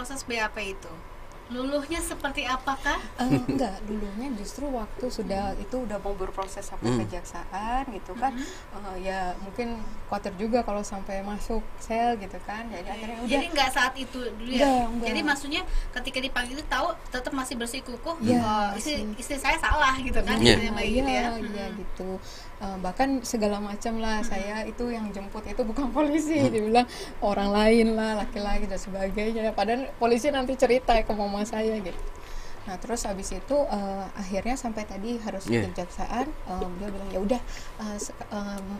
proses BAP itu? Luluhnya seperti apakah? Enggak, dulunya justru waktu sudah itu udah mau berproses sampai kejaksaan gitu kan, ya mungkin khawatir juga kalau sampai masuk sel gitu kan, jadi akhirnya udah. Jadi nggak saat itu dulu ya? Enggak. Jadi maksudnya ketika dipanggil itu tahu tetap masih bersikukuh, Ya, istri saya salah gitu kan? Iya. Gitu ya? Iya gitu. Bahkan segala macam lah, saya itu yang jemput itu bukan polisi, dibilang orang lain lah, laki-laki dan sebagainya, padahal polisi nanti cerita ke mama saya gitu. Nah terus habis itu akhirnya sampai tadi harus kejaksaan, beliau bilang ya udah,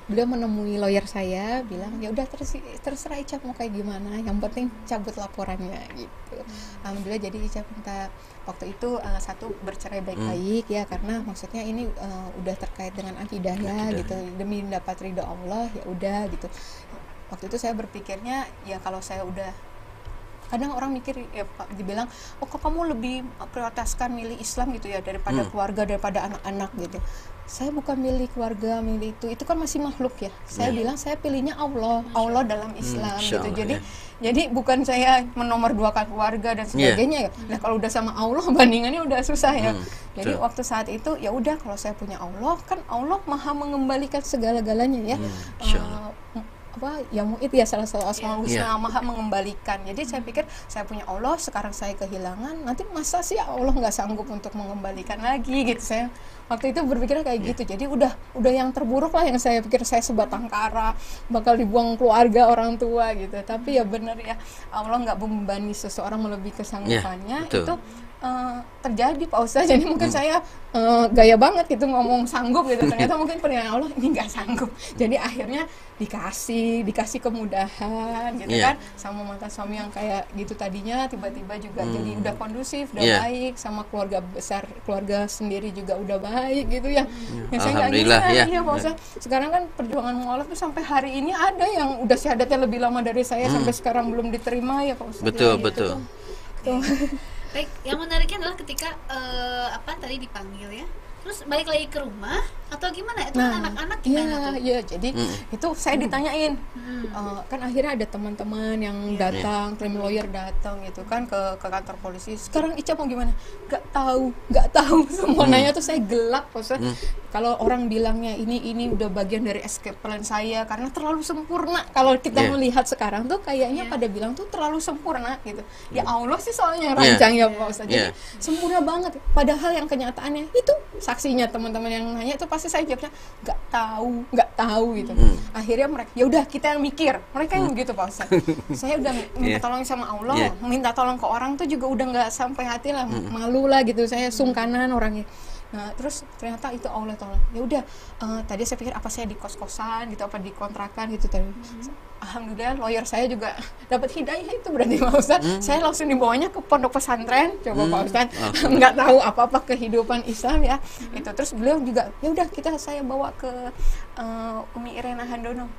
beliau menemui lawyer saya, bilang ya udah terserah Ica mau kayak gimana, yang penting cabut laporannya gitu. Alhamdulillah jadi Ica minta waktu itu satu bercerai baik-baik ya, karena maksudnya ini udah terkait dengan akidah ya gitu, demi mendapat ridho Allah ya udah gitu. Waktu itu saya berpikirnya ya kalau saya udah, kadang orang mikir ya Pak dibilang, oh kok kamu lebih prioritaskan milih Islam gitu ya daripada keluarga, daripada anak-anak gitu. Saya bukan milih keluarga, milih itu kan masih makhluk ya. Saya bilang saya pilihnya Allah dalam Islam gitu. Jadi bukan saya menomorduakan keluarga dan sebagainya ya. Nah kalau udah sama Allah bandingannya udah susah ya. Jadi waktu saat itu ya udah, kalau saya punya Allah, kan Allah maha mengembalikan segala-galanya ya. Ya mu'id ya, salah satu asmaul husna, maha mengembalikan. Jadi saya pikir saya punya Allah, sekarang saya kehilangan, nanti masa sih Allah nggak sanggup untuk mengembalikan lagi gitu. Saya waktu itu berpikir kayak gitu. Jadi udah yang terburuk lah yang saya pikir, saya sebatang kara, bakal dibuang keluarga, orang tua gitu. Tapi ya benar ya, Allah nggak membebani seseorang melebihi kesanggupannya. Itu terjadi Pak Ustaz. Jadi mungkin saya gaya banget gitu ngomong sanggup gitu, ternyata mungkin penilaian Allah ini nggak sanggup. Jadi akhirnya dikasih kemudahan gitu kan, sama mantan suami yang kayak gitu tadinya, tiba-tiba juga jadi udah kondusif, udah baik, sama keluarga besar, keluarga sendiri juga udah baik gitu ya. Saya nggak ya Pak Ustaz. Sekarang kan perjuangan mualaf tuh sampai hari ini ada yang udah syahadatnya lebih lama dari saya, sampai sekarang belum diterima ya Pak Ustaz. Betul. Baik, yang menariknya adalah ketika tadi dipanggil ya, terus balik lagi ke rumah atau gimana? Itu anak-anak gimana tuh? Iya, jadi itu saya ditanyain, kan akhirnya ada teman-teman yang datang, klaim lawyer datang gitu kan ke kantor polisi. Sekarang Ica mau gimana? Nggak tahu. Semua nanya tuh saya gelap, maksudnya. Kalau orang bilangnya ini udah bagian dari escape plan saya karena terlalu sempurna. Kalau kita melihat sekarang tuh kayaknya pada bilang tuh terlalu sempurna gitu. Ya Allah sih soalnya rancang ya Pak Ustaz. Jadi sempurna banget. Padahal yang kenyataannya itu saksinya teman-teman yang nanya itu pasti saya jawabnya nggak tahu gitu. Akhirnya mereka ya udah kita yang mikir. Mereka yang begitu Pak Ustaz. Saya udah minta tolong sama Allah, minta tolong ke orang tuh juga udah nggak sampai hati lah, malu lah gitu. Saya sungkanan orangnya. Nah terus ternyata itu Allah tolong. Ya udah, tadi saya pikir apa saya di kos-kosan gitu, apa di kontrakan gitu tadi. Alhamdulillah lawyer saya juga dapat hidayah itu berarti Pak Ustaz. Saya langsung dibawanya ke pondok pesantren, coba Pak Ustaz. Nggak tahu apa-apa kehidupan Islam ya. Itu terus beliau juga ya udah saya bawa ke Umi Irena Handono.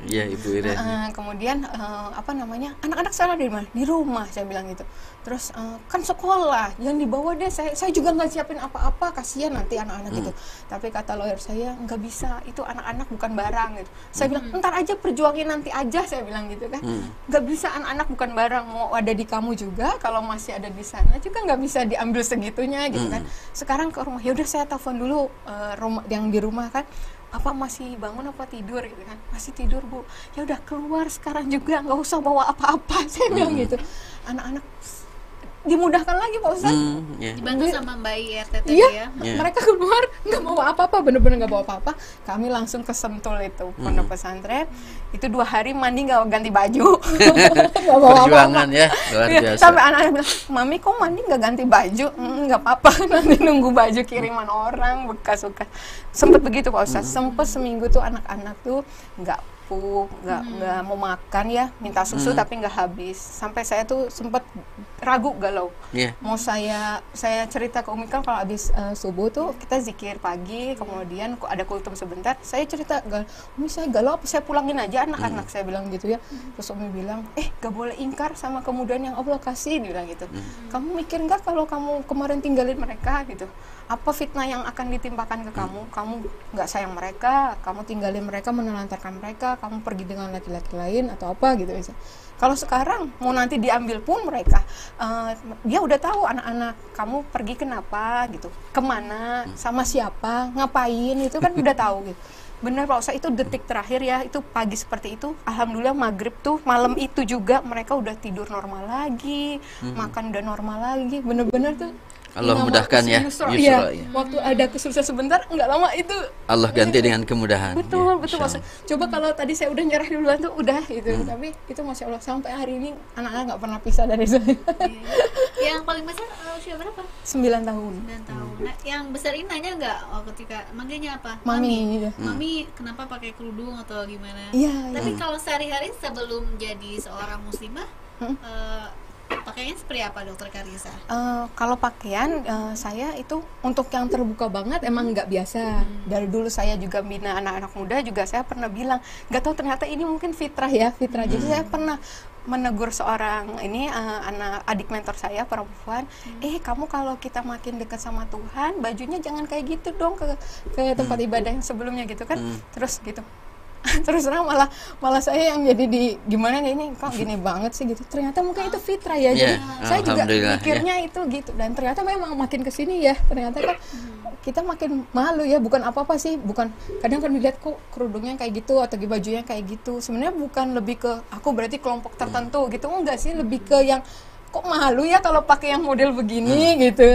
Iya Ibu Irena. Kemudian anak-anak saya di mana? Di rumah, saya bilang gitu. Terus kan sekolah, yang dibawa deh, saya juga nggak siapin apa-apa, kasihan nanti anak-anak gitu. Tapi kata lawyer saya nggak bisa, itu anak-anak bukan barang gitu. Saya bilang entar aja, perjuangin nanti aja, saya bilang gitu kan. Nggak bisa, anak-anak bukan barang, mau ada di kamu juga, kalau masih ada di sana juga nggak bisa diambil segitunya gitu kan. Sekarang ke rumah, ya udah saya telepon dulu rumah yang di rumah kan, apa masih bangun apa tidur gitu kan, masih tidur Bu, ya udah keluar sekarang juga, nggak usah bawa apa-apa, saya bilang gitu. Anak-anak dimudahkan lagi Pak Ustaz. Dibantu sama Mbak IRT ya. Mereka keluar nggak bawa apa-apa, bener-bener nggak bawa apa-apa. Kami langsung ke Sentul itu pondok pesantren. Itu 2 hari mandi nggak ganti baju. Nggak bawa Perjuangan apa-apa. ya, luar biasa. Sampai anak-anak bilang, Mami kok mandi nggak ganti baju? Nggak apa-apa, nanti nunggu baju kiriman orang bekas-bekas. Sempet begitu Pak Ustaz. Sempet seminggu tuh anak-anak tuh nggak mau makan ya, minta susu tapi nggak habis. Sampai saya tuh sempet ragu, galau. Mau saya cerita ke Umi kan kalau habis subuh tuh kita zikir pagi, kemudian ada kultum sebentar. Saya cerita, Umi saya galau, apa saya pulangin aja anak-anak, saya bilang gitu ya. Terus Umi bilang, gak boleh ingkar sama kemudahan yang Allah kasih, dia bilang gitu. Kamu mikir nggak kalau kamu kemarin tinggalin mereka gitu? Apa fitnah yang akan ditimpakan ke kamu? Kamu nggak sayang mereka, kamu tinggalin mereka, menelantarkan mereka, kamu pergi dengan laki-laki lain atau apa gitu misalnya. Kalau sekarang mau nanti diambil pun mereka dia udah tahu anak-anak kamu pergi kenapa gitu, kemana, sama siapa, ngapain, itu kan udah tahu gitu. Bener Pak Ustadz, itu detik terakhir ya, itu pagi seperti itu, alhamdulillah maghrib tuh malam itu juga mereka udah tidur normal lagi, makan udah normal lagi, bener-bener tuh Allah mudahkan ya, Yusra, Yusra, ya. Waktu ada kesulitan sebentar, nggak lama itu Allah ganti dengan kemudahan. betul ya, betul Insya Mas. Coba kalau tadi saya udah nyerah duluan tuh udah gitu, tapi itu Masya Allah sampai hari ini anak-anak nggak pernah pisah dari saya. Yang paling besar usia berapa? 9 tahun. 9 tahun. Nah, yang besar ini nanya nggak ketika manggilnya apa? Mami. Ya. Mami kenapa pakai kerudung atau gimana? Iya. Tapi kalau sehari-hari sebelum jadi seorang muslimah, pakainya seperti apa Dokter Karissa? Kalau pakaian saya itu untuk yang terbuka banget emang nggak biasa. Dari dulu saya juga bina anak-anak muda juga saya pernah bilang nggak tahu ternyata ini mungkin fitrah ya fitrah. Jadi saya pernah menegur seorang ini adik mentor saya perempuan, kamu kalau kita makin dekat sama Tuhan bajunya jangan kayak gitu dong ke tempat ibadah yang sebelumnya gitu kan. Terus gitu. Terus terang malah saya yang jadi gimana nih, ini kok gini banget sih gitu. Ternyata mungkin itu fitrah ya. Jadi saya juga mikirnya itu gitu, dan ternyata memang makin kesini ya ternyata kan kita makin malu ya, bukan apa-apa sih, bukan kadang kan dilihat kok kerudungnya kayak gitu atau bajunya kayak gitu. Sebenarnya bukan lebih ke aku berarti kelompok tertentu gitu, enggak sih, lebih ke yang kok malu ya kalau pakai yang model begini gitu,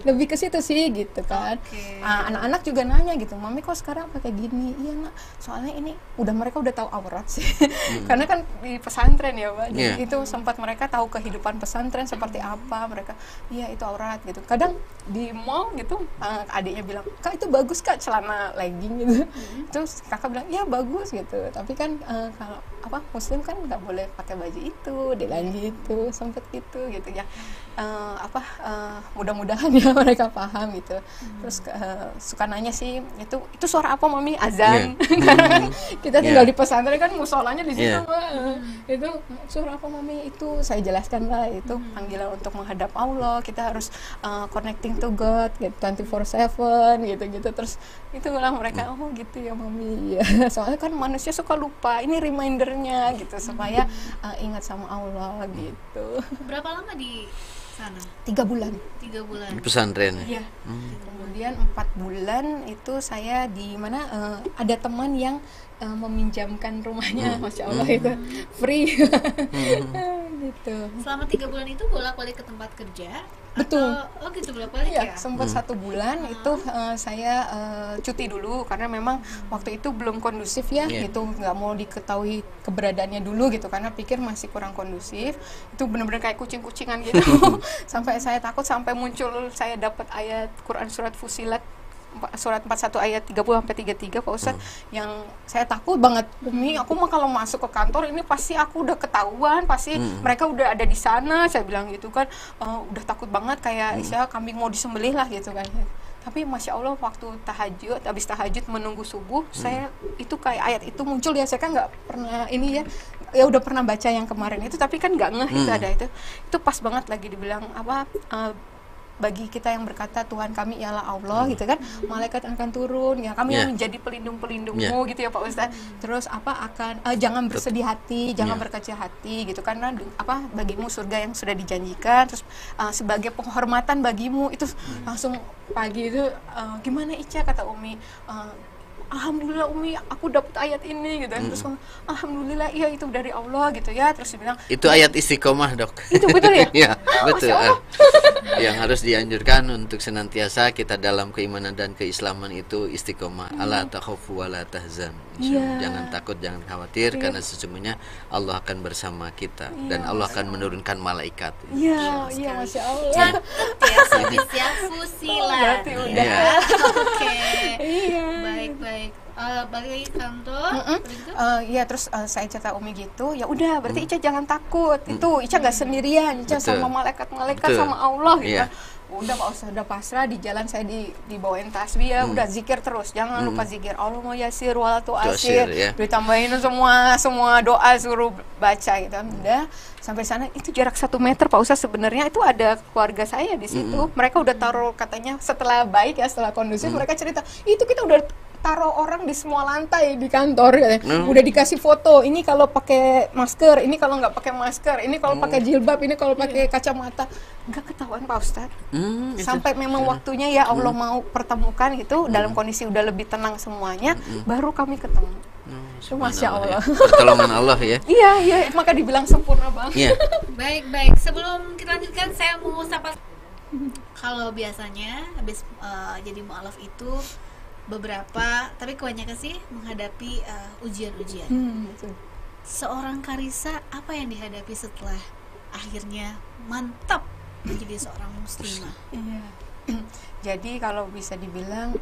lebih ke situ sih gitu kan. Anak-anak juga nanya gitu, mami kok sekarang pakai gini? Iya nak, soalnya ini mereka udah tahu aurat sih. Karena kan di pesantren ya Pak, jadi itu sempat mereka tahu kehidupan pesantren seperti apa, mereka iya itu aurat gitu. Kadang di mall gitu adiknya bilang, kak itu bagus kak celana legging gitu. Terus kakak bilang iya bagus gitu, tapi kan kalau muslim kan nggak boleh pakai baju itu, dia bilang gitu, sempet gitu ya. Mudah-mudahan ya mereka paham gitu. Terus suka nanya sih, itu suara apa mami? Azan. Karena kita tinggal di pesantren kan musolanya di situ itu suara apa mami? Itu saya jelaskan lah, itu panggilan untuk menghadap Allah, kita harus connecting to God gitu, 24/7 gitu. Terus itulah mereka, oh gitu ya mami ya. Soalnya kan manusia suka lupa, ini remindernya gitu supaya ingat sama Allah gitu. Berapa lama di sana? 3 bulan. 3 bulan. Di pesantren. Iya. Kemudian 4 bulan itu saya di mana ada teman yang meminjamkan rumahnya, Masya Allah itu free. Gitu. Selama 3 bulan itu bolak-balik ke tempat kerja? Betul. Oh gitu, bolak-balik ya? Sempat 1 bulan itu saya cuti dulu karena memang waktu itu belum kondusif ya, gitu, nggak mau diketahui keberadaannya dulu gitu karena pikir masih kurang kondusif. Itu benar-benar kayak kucing-kucingan gitu. Sampai saya takut sampai muncul saya dapat ayat Quran surat Fusilat surat 41 ayat 30 sampai 33 Pak Ustadz, yang saya takut banget, demi aku mah kalau masuk ke kantor ini pasti aku udah ketahuan, pasti mereka udah ada di sana, saya bilang gitu kan, udah takut banget kayak saya kambing mau disembelih lah gitu kan. Tapi Masya Allah waktu tahajud, habis tahajud menunggu subuh, saya itu kayak ayat itu muncul ya, saya kan nggak pernah ini ya udah pernah baca yang kemarin itu tapi kan nggak ngeh itu ada itu pas banget lagi dibilang bagi kita yang berkata Tuhan kami ialah Allah gitu kan, malaikat akan turun ya, kami yang menjadi pelindung-pelindungmu gitu ya Pak Ustadz. Terus akan jangan bersedih hati, jangan berkecil hati gitu, karena bagimu surga yang sudah dijanjikan. Terus sebagai penghormatan bagimu itu langsung pagi itu gimana Ica, kata Umi, alhamdulillah Umi aku dapat ayat ini gitu. Terus alhamdulillah iya itu dari Allah gitu ya. Terus bilang itu ayat istiqomah dok. Itu betul ya? Ya betul. Yang harus dianjurkan untuk senantiasa kita dalam keimanan dan keislaman itu istiqomah. Ala takhafu wa la tahzan. Jangan takut, jangan khawatir, karena sesungguhnya Allah akan bersama kita dan Allah akan menurunkan malaikat. Iya, Masya Allah. Catat ya, Sadisya Fusilat. Berarti udah. Oke. Baik. Balik lagi ke kantor. Iya, terus saya cerita Umi gitu, ya udah berarti Ica jangan takut, itu Ica nggak sendirian, Ica sama malaikat sama Allah gitu. Udah Pak Ustadz, udah pasrah, di jalan saya dibawain tasbih ya, udah zikir terus, jangan lupa zikir Allahumma yasir wala tu'asir, ditambahin semua doa suruh baca gitu. Udah sampai sana itu jarak 1 meter Pak Ustadz, sebenarnya itu ada keluarga saya di situ. Mereka udah taruh katanya setelah baik ya, setelah kondusif mereka cerita itu kita udah taruh orang di semua lantai di kantor katanya. Udah dikasih foto, ini kalau pakai masker, ini kalau nggak pakai masker, ini kalau pakai jilbab, ini kalau pakai kacamata. Nggak ketahuan Pak Ustadz. Sampai memang waktunya ya Allah mau pertemukan gitu, dalam kondisi udah lebih tenang semuanya, baru kami ketemu. Itu Masya Allah. Ya. Pertolongan Allah ya. Iya, maka dibilang sempurna banget. Iya. Baik. Sebelum kita lanjutkan, saya mau sapa. Kalau biasanya habis jadi mu'alaf itu beberapa, tapi kebanyakan sih menghadapi ujian-ujian. Betul. Seorang Karissa, apa yang dihadapi setelah akhirnya mantap menjadi seorang muslimah? Iya. Jadi kalau bisa dibilang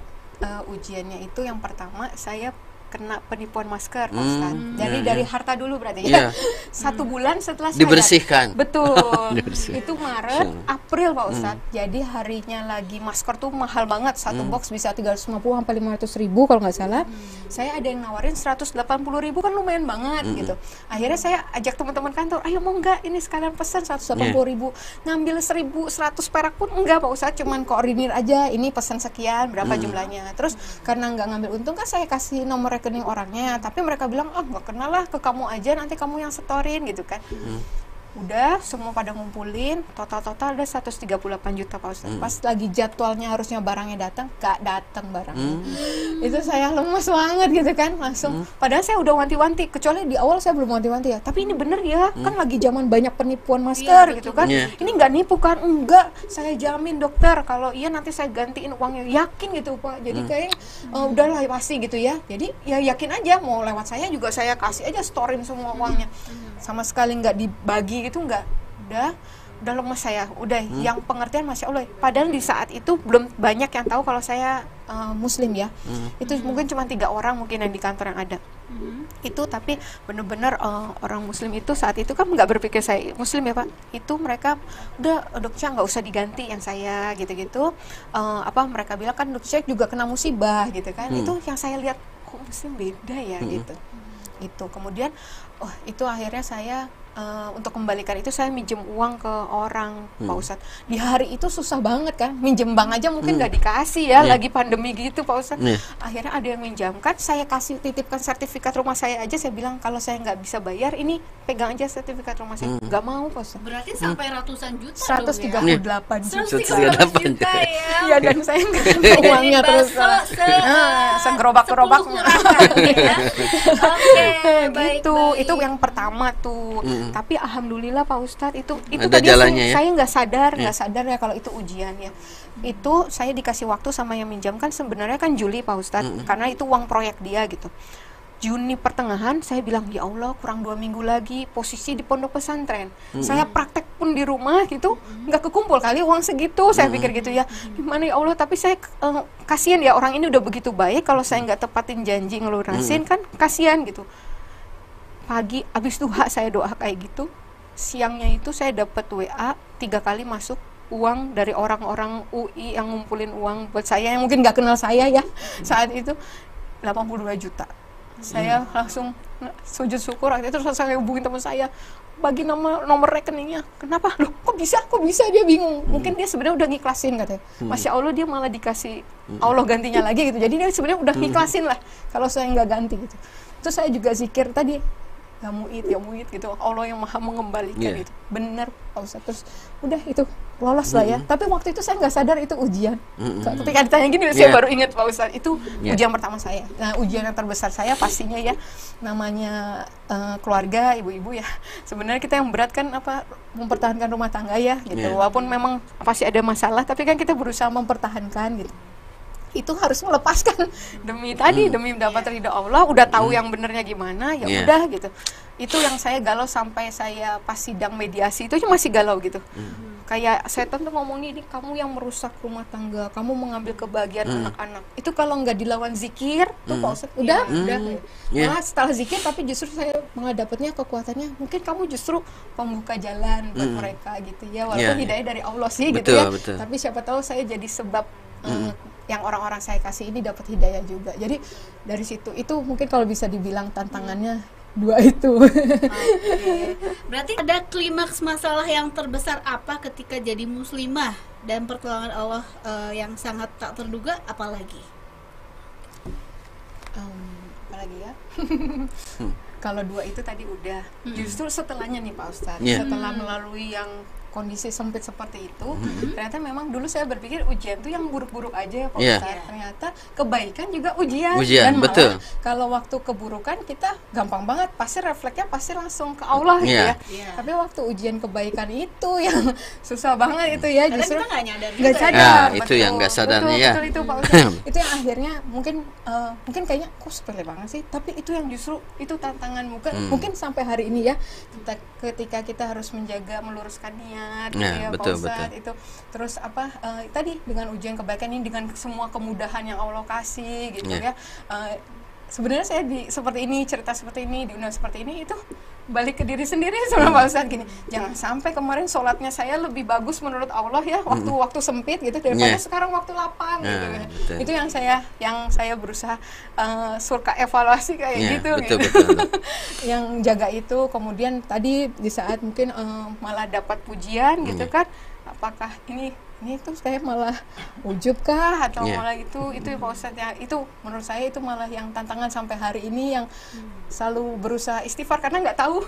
ujiannya itu yang pertama saya kena penipuan masker, Pak Ustadz. Jadi dari harta dulu berarti ya. 1 bulan setelah saya dibersihkan. Betul. Dibersihkan. Itu Maret, April Pak Ustadz. Jadi harinya lagi masker tuh mahal banget. 1 box bisa 350 sampai 500 ribu kalau nggak salah. Saya ada yang nawarin 180 ribu, kan lumayan banget gitu. Akhirnya saya ajak teman-teman kantor, ayo mau nggak ini sekalian pesan 180 ribu. Ngambil 1.100 perak pun enggak Pak Ustadz, cuman koordinir aja, ini pesan sekian, berapa jumlahnya. Terus karena nggak ngambil untung kan saya kasih nomor rekening orangnya, tapi mereka bilang nggak kenal lah, ke kamu aja, nanti kamu yang setorin gitu kan. Udah semua pada ngumpulin, total ada 138 juta Pak Ustadz. Pas lagi jadwalnya harusnya barangnya datang, gak datang barangnya. Itu saya lemes banget gitu kan, langsung. Padahal saya udah wanti-wanti, kecuali di awal saya belum wanti-wanti ya. Tapi ini bener ya, kan lagi zaman banyak penipuan masker gitu kan. Ini nggak nipu kan? Enggak, saya jamin dokter, kalau iya nanti saya gantiin uangnya. Yakin gitu Pak. Jadi kayak udahlah pasti gitu ya. Jadi ya yakin aja, mau lewat saya juga saya kasih aja, storin semua uangnya. Sama sekali nggak dibagi gitu, nggak. Udah lemes saya, udah yang pengertian Masya Allah. Padahal di saat itu belum banyak yang tahu kalau saya muslim ya. Itu mungkin cuma 3 orang mungkin yang di kantor yang ada. Itu tapi benar-benar orang muslim itu saat itu kan nggak berpikir saya muslim ya Pak. Itu mereka udah dokter nggak usah diganti yang saya gitu-gitu. Mereka bilang kan dokter juga kena musibah gitu kan. Itu yang saya lihat, kok muslim beda ya gitu. Itu kemudian itu akhirnya saya untuk kembalikan itu saya minjem uang ke orang Pak Ustadz. Di hari itu susah banget kan, minjem bank aja mungkin nggak dikasih ya, lagi pandemi gitu Pak Ustadz. Akhirnya ada yang minjamkan, saya kasih titipkan sertifikat rumah saya aja, saya bilang kalau saya nggak bisa bayar ini pegang aja sertifikat rumah saya. Nggak mau Pak Ustadz. Berarti sampai ratusan juta 138 juta. juta. 138 juta ya. Iya, dan saya nggak ada uangnya terus segerobak-gerobak ya. Oke, baik. Itu yang pertama tuh. Tapi alhamdulillah Pak Ustadz itu ada tadi jalannya, saya nggak sadar ya kalau itu ujian ya. Itu saya dikasih waktu sama yang minjamkan sebenarnya kan Juli Pak Ustadz, karena itu uang proyek dia gitu. Juni pertengahan saya bilang, ya Allah kurang 2 minggu lagi posisi di pondok pesantren. Saya praktek pun di rumah gitu, nggak kekumpul kali uang segitu. Saya pikir gitu ya, gimana ya Allah, tapi saya kasihan ya, orang ini udah begitu baik, kalau saya nggak tepatin janji ngelunasin kan kasihan gitu. Pagi abis duha saya doa kayak gitu, siangnya itu saya dapat WA 3 kali masuk uang dari orang-orang UI yang ngumpulin uang buat saya yang mungkin nggak kenal saya ya saat itu 82 juta. Saya langsung sujud syukur. Terus saya hubungin teman saya, bagi nomor rekeningnya. Kenapa? Loh kok bisa? Dia bingung. Mungkin dia sebenarnya udah ngiklasin katanya. Masya Allah dia malah dikasih Allah gantinya lagi gitu. Jadi dia sebenarnya udah ngiklasin lah kalau saya nggak ganti gitu. Terus saya juga zikir tadi, ya mu'id gitu, Allah yang maha mengembalikan gitu. Bener Pak Ustadz. Terus udah itu lolos lah ya. Tapi waktu itu saya nggak sadar itu ujian. Ketika ditanya gini saya baru ingat Pak Ustadz, itu ujian pertama saya. Nah ujian yang terbesar saya pastinya ya namanya keluarga, ibu-ibu ya. Sebenarnya kita yang berat kan mempertahankan rumah tangga ya gitu. Walaupun memang pasti ada masalah, tapi kan kita berusaha mempertahankan gitu. Itu harus melepaskan demi mendapat ridha Allah. Udah tahu yang benernya gimana ya udah gitu. Itu yang saya galau sampai saya pas sidang mediasi itu masih galau gitu. Kayak setan tuh ngomong ini, kamu yang merusak rumah tangga, kamu mengambil kebahagiaan anak-anak. Itu kalau nggak dilawan zikir tuh Pak Ustadz, udah. Malah setelah zikir, tapi justru saya dapatnya kekuatannya, mungkin kamu justru pembuka jalan buat mereka gitu ya. Walaupun hidayah dari Allah sih gitu ya. Betul. Tapi siapa tahu saya jadi sebab yang orang-orang saya kasih ini dapat hidayah juga. Jadi dari situ itu mungkin kalau bisa dibilang tantangannya 2 itu. Berarti ada klimaks masalah yang terbesar apa ketika jadi muslimah, dan pertolongan Allah yang sangat tak terduga apalagi? saya. Kalau 2 itu tadi udah. Justru setelahnya nih Pak Ustadz, Yeah. setelah melalui yang kondisi sempit seperti itu, ternyata memang dulu saya berpikir ujian tuh yang buruk-buruk aja ya Pak Yeah. Ustadz. Ternyata kebaikan juga ujian. Ujian, Dan malah betul. kalau waktu keburukan kita gampang banget, pasti refleksnya pasti langsung ke Allah gitu Yeah. ya. Iya. Tapi waktu ujian kebaikan itu yang susah banget itu ya, Kadang justru kita nggak nyadar nggak juga ya. sadar. Ah, itu betul, yang nggak sadarnya betul, ya. betul itu Pak Ustadz. Itu yang akhirnya mungkin kayaknya kok sepele banget sih, tapi itu yang justru itu tantangan mungkin sampai hari ini ya, ketika kita harus menjaga meluruskan niat gitu Nah, ya betul, Pak Ustadz. Itu terus tadi dengan ujian kebaikan ini, dengan semua kemudahan yang Allah kasih gitu Ya. ya. Sebenarnya saya seperti ini, cerita seperti ini, diundang seperti ini, itu balik ke diri sendiri sama Pak Ustadz gini. Jangan sampai kemarin sholatnya saya lebih bagus menurut Allah ya, waktu sempit gitu, daripada Yeah. sekarang waktu lapang gitu ya. Betul. Itu yang saya berusaha suka evaluasi kayak Ya, gitu. betul, gitu. betul. Yang jaga itu, kemudian tadi di saat mungkin malah dapat pujian gitu kan, apakah ini tuh saya malah ujub kah atau Yeah. malah itu ya Pak Ustadz ya, itu menurut saya itu malah yang tantangan sampai hari ini, yang selalu berusaha istighfar karena nggak tahu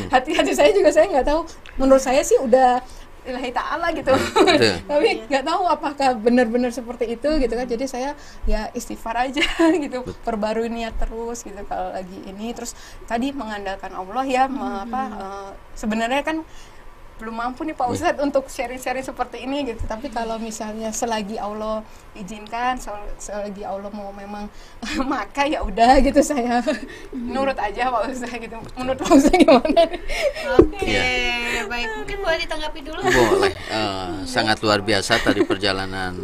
hati-hati saya juga, saya nggak tahu, menurut saya sih udah ilahi ta'ala gitu Betul. tapi nggak tahu apakah benar-benar seperti itu gitu kan. Jadi saya ya istighfar aja gitu, perbarui niat terus gitu kalau lagi ini. Terus tadi mengandalkan Allah ya, sebenarnya kan belum mampu nih Pak Ustadz untuk sharing-sharing seperti ini gitu. Tapi kalau misalnya selagi Allah izinkan, selagi Allah mau memang maka ya udah gitu, saya nurut aja Pak Ustadz gitu. Menurut Pak Ustadz gimana nih? Oke, baik. Mungkin boleh ditanggapi dulu. Boleh. Sangat luar biasa tadi perjalanan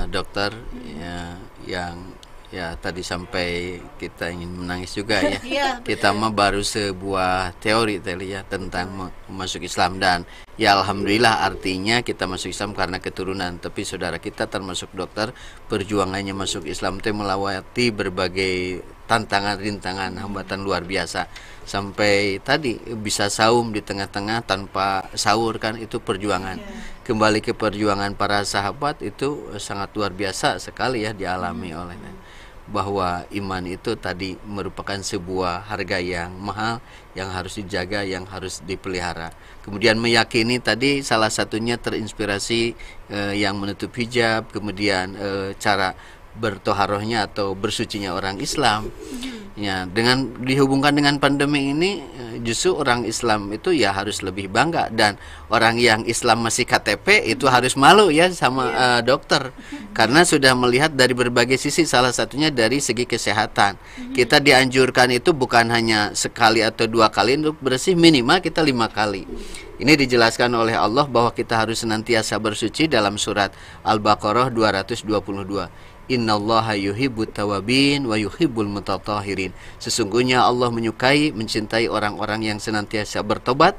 dokter ya, yang ya tadi sampai kita ingin menangis juga ya. Iya, Kita mah baru sebuah teori tadi ya tentang masuk Islam, dan ya alhamdulillah artinya kita masuk Islam karena keturunan. Tapi saudara kita termasuk dokter, perjuangannya masuk Islam itu melewati berbagai tantangan, rintangan, hambatan luar biasa. Sampai tadi bisa saum di tengah-tengah tanpa sahur, kan itu perjuangan. Kembali ke perjuangan para sahabat itu sangat luar biasa sekali ya dialami oleh, bahwa iman itu tadi merupakan sebuah harga yang mahal, yang harus dijaga, yang harus dipelihara. Kemudian meyakini tadi salah satunya terinspirasi yang menutup hijab, kemudian cara bertoharohnya atau bersucinya orang Islam. Ya, dengan dihubungkan dengan pandemi ini, justru orang Islam itu ya harus lebih bangga, dan orang yang Islam masih KTP itu harus malu ya sama dokter, karena sudah melihat dari berbagai sisi, salah satunya dari segi kesehatan. Kita dianjurkan itu bukan hanya sekali atau 2 kali untuk bersih, minimal kita 5 kali. Ini dijelaskan oleh Allah bahwa kita harus senantiasa bersuci dalam surat Al-Baqarah 222. Innallaha yuhibbut tawabin wa yuhibbul mutatahhirin. Sesungguhnya Allah menyukai, mencintai orang-orang yang senantiasa bertobat,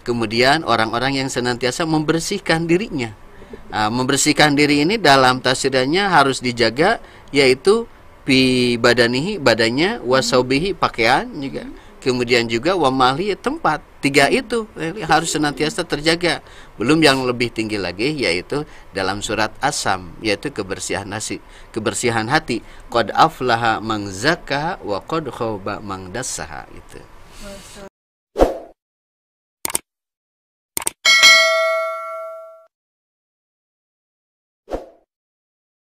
kemudian orang-orang yang senantiasa membersihkan dirinya. Membersihkan diri ini dalam tafsirannya harus dijaga, yaitu bi badanihi, badannya, wasaubihi, pakaian juga, kemudian juga wamali, tempat. 3 itu harus senantiasa terjaga. Belum yang lebih tinggi lagi, yaitu dalam surat As-Sam, yaitu kebersihan hati. Qad aflaha man zakkaha wa qad khaba man dassaha itu.